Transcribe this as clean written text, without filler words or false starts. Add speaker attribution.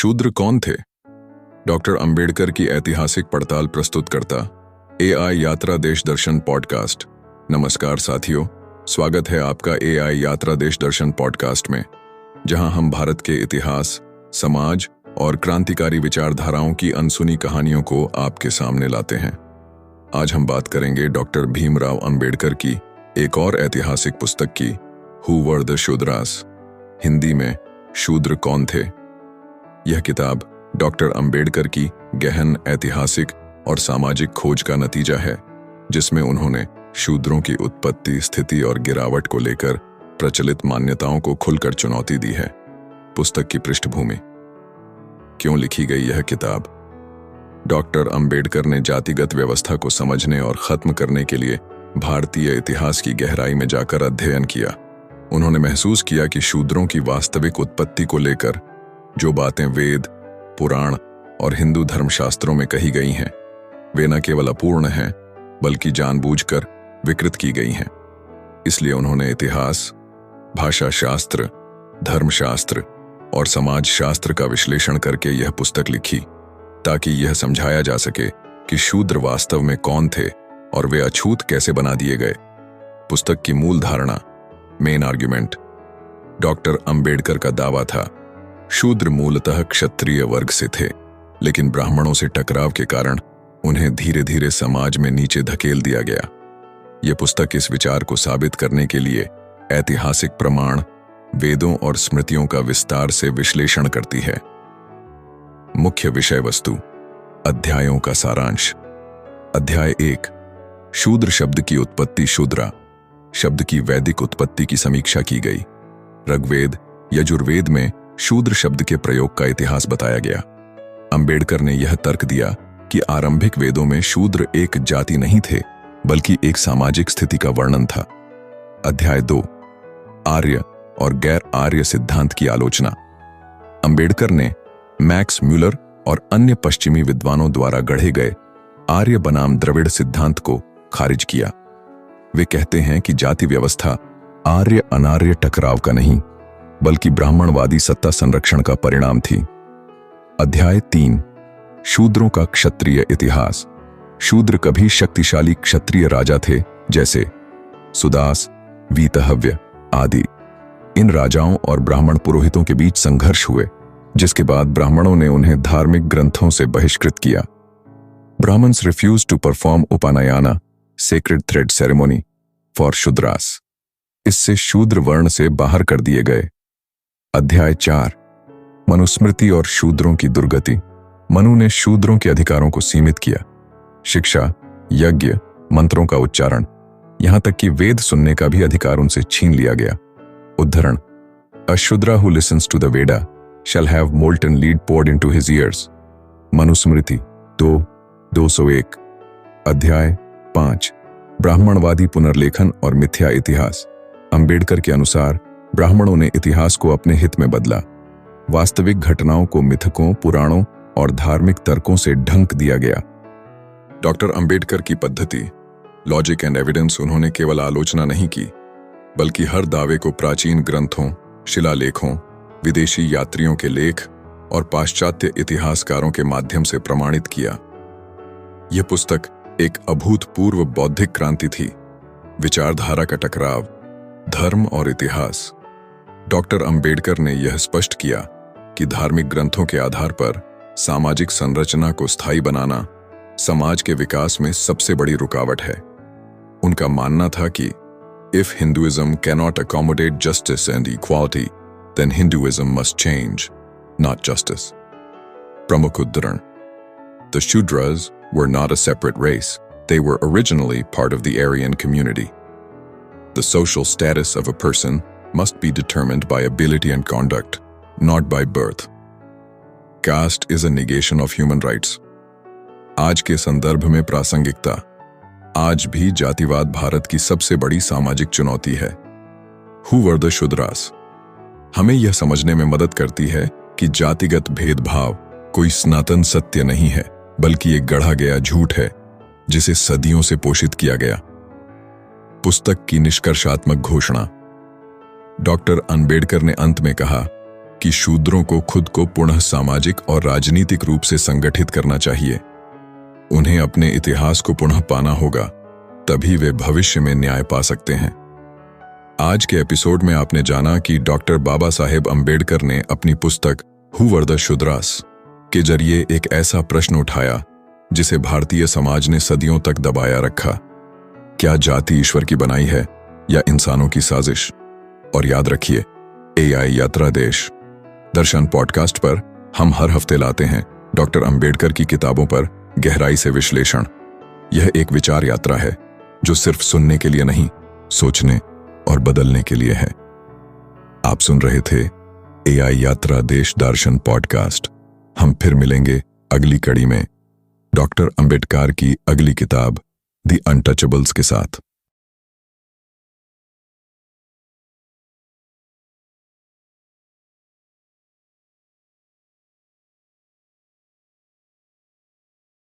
Speaker 1: शूद्र कौन थे? डॉक्टर अंबेडकर की ऐतिहासिक पड़ताल प्रस्तुत करता एआई यात्रा देश दर्शन पॉडकास्ट। नमस्कार साथियों, स्वागत है आपका एआई यात्रा देश दर्शन पॉडकास्ट में, जहां हम भारत के इतिहास, समाज और क्रांतिकारी विचारधाराओं की अनसुनी कहानियों को आपके सामने लाते हैं। आज हम बात करेंगे डॉक्टर भीमराव अंबेडकर की एक और ऐतिहासिक पुस्तक की, who were the Shudras, Hindi में शूद्र कौन थे। यह किताब डॉक्टर अंबेडकर की गहन ऐतिहासिक और सामाजिक खोज का नतीजा है, जिसमें उन्होंने शूद्रों की उत्पत्ति, स्थिति और गिरावट को लेकर प्रचलित मान्यताओं को खुलकर चुनौती दी है। पुस्तक की पृष्ठभूमि। क्यों लिखी गई यह किताब? डॉक्टर अंबेडकर ने जातिगत व्यवस्था को समझने और खत्म करने के लिए भारतीय इतिहास की गहराई में जाकर अध्ययन किया। उन्होंने महसूस किया कि शूद्रों की वास्तविक उत्पत्ति को लेकर जो बातें वेद, पुराण और हिंदू धर्मशास्त्रों में कही गई हैं, वे न केवल अपूर्ण हैं, बल्कि जानबूझकर विकृत की गई हैं। इसलिए उन्होंने इतिहास, भाषा शास्त्र, धर्मशास्त्र और समाज शास्त्र का विश्लेषण करके यह पुस्तक लिखी, ताकि यह समझाया जा सके कि शूद्र वास्तव में कौन थे और वे अछूत कैसे बना दिए गए। पुस्तक की मूल धारणा, मेन आर्ग्यूमेंट। डॉक्टर अंबेडकर का दावा था, शूद्र मूलतः क्षत्रिय वर्ग से थे, लेकिन ब्राह्मणों से टकराव के कारण उन्हें धीरे धीरे समाज में नीचे धकेल दिया गया। यह पुस्तक इस विचार को साबित करने के लिए ऐतिहासिक प्रमाण, वेदों और स्मृतियों का विस्तार से विश्लेषण करती है। मुख्य विषय वस्तु, अध्यायों का सारांश। अध्याय 1, शूद्र शब्द की उत्पत्ति। शूद्रा शब्द की वैदिक उत्पत्ति की समीक्षा की गई। ऋग्वेद, यजुर्वेद में शूद्र शब्द के प्रयोग का इतिहास बताया गया। अंबेडकर ने यह तर्क दिया कि आरंभिक वेदों में शूद्र एक जाति नहीं थे, बल्कि एक सामाजिक स्थिति का वर्णन था। अध्याय 2, आर्य और गैर आर्य सिद्धांत की आलोचना। अंबेडकर ने मैक्स म्यूलर और अन्य पश्चिमी विद्वानों द्वारा गढ़े गए आर्य बनाम द्रविड़ सिद्धांत को खारिज किया। वे कहते हैं कि जाति व्यवस्था आर्य अनार्य टकराव का नहीं, बल्कि ब्राह्मणवादी सत्ता संरक्षण का परिणाम थी। अध्याय 3, शूद्रों का क्षत्रिय इतिहास। शूद्र कभी शक्तिशाली क्षत्रिय राजा थे, जैसे सुदास, वीतहव्य आदि। इन राजाओं और ब्राह्मण पुरोहितों के बीच संघर्ष हुए, जिसके बाद ब्राह्मणों ने उन्हें धार्मिक ग्रंथों से बहिष्कृत किया। Brahmins refused to perform upanayana, sacred thread ceremony for Shudras. इससे शूद्र वर्ण से बाहर कर दिए गए। अध्याय 4, मनुस्मृति और शूद्रों की दुर्गति। मनु ने शूद्रों के अधिकारों को सीमित किया। शिक्षा, यज्ञ, मंत्रों का उच्चारण, यहां तक कि वेद सुनने का भी अधिकार उनसे छीन लिया गया। उद्धरण, a Shudra who listens to the Veda shall have molten lead poured into his ears. Manusmriti 2:201। अध्याय 5, ब्राह्मणवादी पुनर्लेखन और मिथ्या इतिहास। अंबेडकर के अनुसार ब्राह्मणों ने इतिहास को अपने हित में बदला। वास्तविक घटनाओं को मिथकों, पुराणों और धार्मिक तर्कों से ढंक दिया गया। डॉक्टर अंबेडकर की पद्धति, लॉजिक एंड एविडेंस, उन्होंने केवल आलोचना नहीं की, बल्कि हर दावे को प्राचीन ग्रंथों, शिलालेखों, विदेशी यात्रियों के लेख और पाश्चात्य इतिहासकारों के माध्यम से प्रमाणित किया। यह पुस्तक एक अभूतपूर्व बौद्धिक क्रांति थी। विचारधारा का टकराव, धर्म और इतिहास। डॉक्टर अंबेडकर ने यह स्पष्ट किया कि धार्मिक ग्रंथों के आधार पर सामाजिक संरचना को स्थायी बनाना समाज के विकास में सबसे बड़ी रुकावट है। उनका मानना था कि if Hinduism cannot accommodate justice and equality, then Hinduism must change, not justice. प्रमुख उद्धरण, the Shudras were not a separate race. They were originally part of the Aryan community. The social status of a person must be determined by ability and conduct, not by birth. Caste is a negation of human rights. आज के संदर्भ में प्रासंगिकता। आज भी जातिवाद भारत की सबसे बड़ी सामाजिक चुनौती है। Who were the Shudras? हमें यह समझने में मदद करती है कि जातिगत भेदभाव कोई सनातन सत्य नहीं है, बल्कि एक गढ़ा गया झूठ है जिसे सदियों से पोषित किया गया। पुस्तक की निष्कर्षात्मक घोषणा। डॉक्टर अंबेडकर ने अंत में कहा, कि शूद्रों को खुद को पुनः सामाजिक और राजनीतिक रूप से संगठित करना चाहिए। उन्हें अपने इतिहास को पुनः पाना होगा, तभी वे भविष्य में न्याय पा सकते हैं। आज के एपिसोड में आपने जाना कि डॉक्टर बाबा साहेब अम्बेडकर ने अपनी पुस्तक हु वर द शूद्रास के जरिए एक ऐसा प्रश्न उठाया जिसे भारतीय समाज ने सदियों तक दबाया रखा। क्या जाति ईश्वर की बनाई है या इंसानों की साजिश? और याद रखिए, एआई यात्रा देश दर्शन पॉडकास्ट पर हम हर हफ्ते लाते हैं डॉक्टर अंबेडकर की किताबों पर गहराई से विश्लेषण। यह एक विचार यात्रा है जो सिर्फ सुनने के लिए नहीं, सोचने और बदलने के लिए है। आप सुन रहे थे एआई यात्रा देश दर्शन पॉडकास्ट। हम फिर मिलेंगे अगली कड़ी में डॉक्टर अंबेडकर की अगली किताब द अनटचेबल्स के साथ।